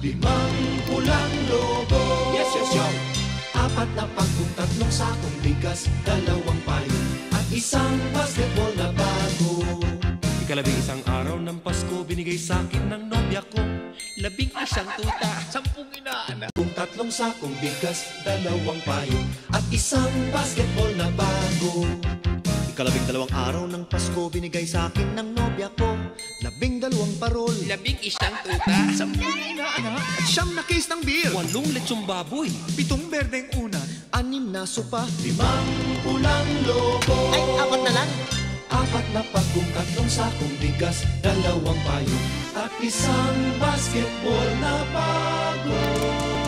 limang pulang lobo. Yes, yes, yo. Apat na pagkong, tatlong sakong bigas, dalawang payo at isang basketball na bago. Ikalabing-isang araw ng Pasko, binigay sa akin ng nobya ko 11 tuta, 10 inaanak. Kung tatlong sakong bigas, dalawang payo at isang basketball na bago. Ikalabing-dalawang araw ng Pasko, binigay sa akin ng nobya ko 12 parol, 11 tuta, 10 inaanak. at 9 na case ng beer, 8 lechong baboy, 7 berdeng unan, 6 na sopa, Limang pulang lobo. ay 4 na lang. Apat na pagkong, tatlong sakong bigas, dalawang payo at isang basketball na bago.